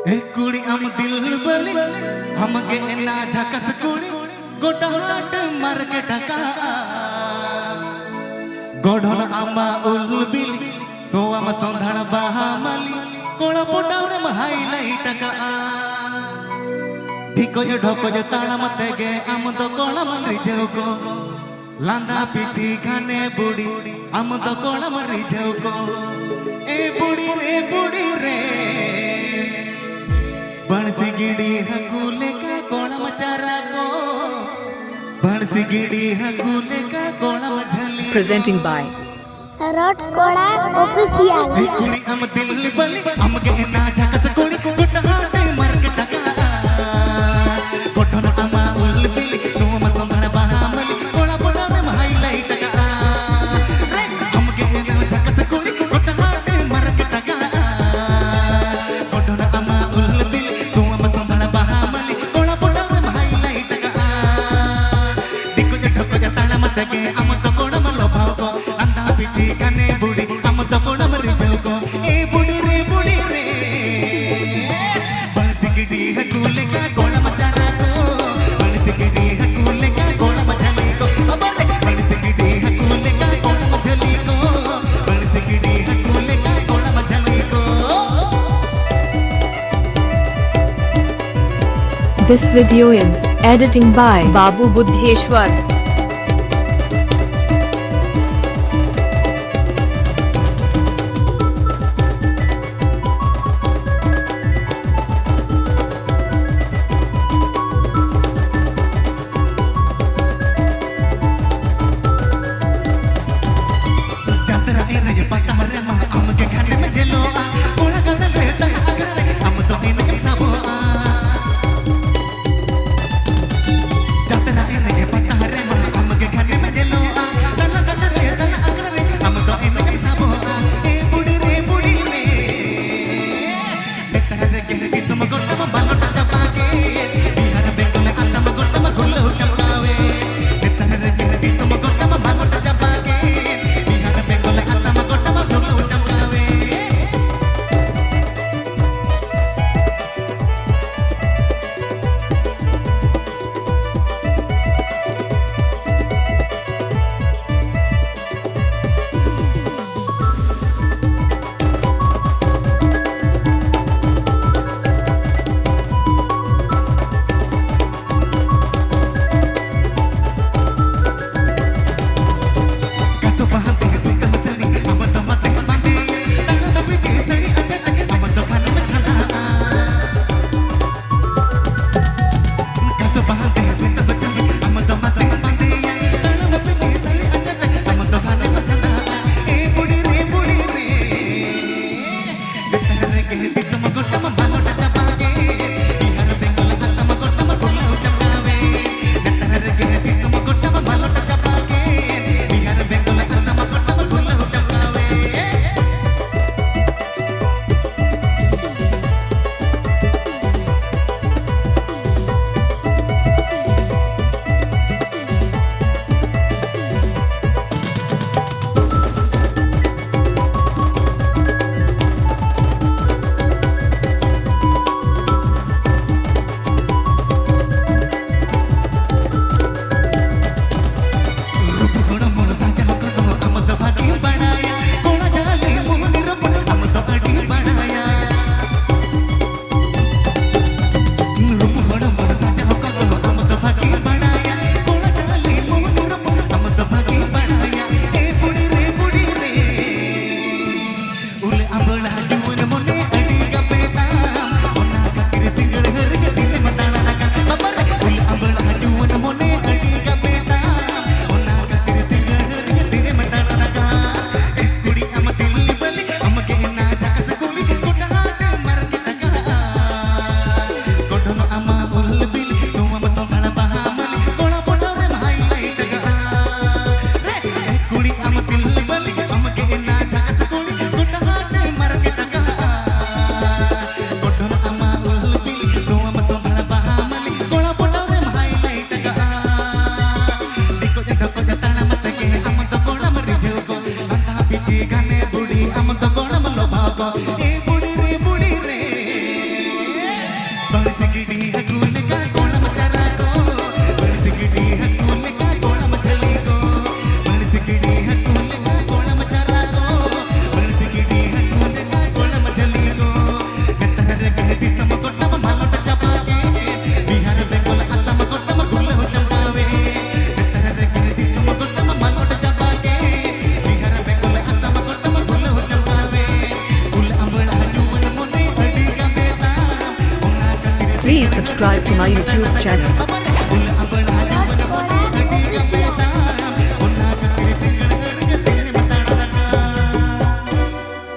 कुड़ी आम दिल बले हम गे ना झकस कुड़ी गोटा हाट मार के टका गोढन आमा उल बिली सो आम संधाड़ बाहा माली कोड़ा पोटाव रे हाईलाई टका ढिकोज ढोकोज तालम तेगे आम दो कोड़ा मरी जाओ को लांदा पीछी खाने बुड़ी आम दो कोड़ा मरी जाओ को ए बुड़ी रे बणसी गिड़ी हगुले का कोड़ा मचारा को बणसी गिड़ी हगुले का कोड़ा मझली presenting by रॉट कोड़ा ऑफिशियल कुड़ी हम दिल बली हम के ना झकस कुड़ी गुट हाथे मर के टका गोठन आमा उल बिली तुम संभाल बहामली कोड़ा पोड़ा रे हाईलाई टका रे हम के ना झकस कुड़ी गुट हाथे मर के टका गोठन आमा उल बिली तुम संभाल बहामली कोड़ा पोड़ा रे हाईलाई टका दिक्कत ठोक ताला मत के हम तो कोड़ा मलो भाव को अंधा पीछे कने बुड़ी हम तो कोड़ा मर जाओ को ए बुड़ी रे बंसी गिड़ी है कूले का कोड़ा मचारा को बंसी गिड़ी है कूले का कोड़ा मचली को अबले बंसी गिड़ी है कूले का कोड़ा मचली को बंसी गिड़ी है कूले का कोड़ा मचली को This video is editing by Babu Buddheshwar. जातरा रे पता रे मा हम के खाने में जेलो आ कोड़ा का दल रे ता अगर हम तो इन के सबो आ जातरा रे पता रे मा Please subscribe to my YouTube channel. Rod Koda official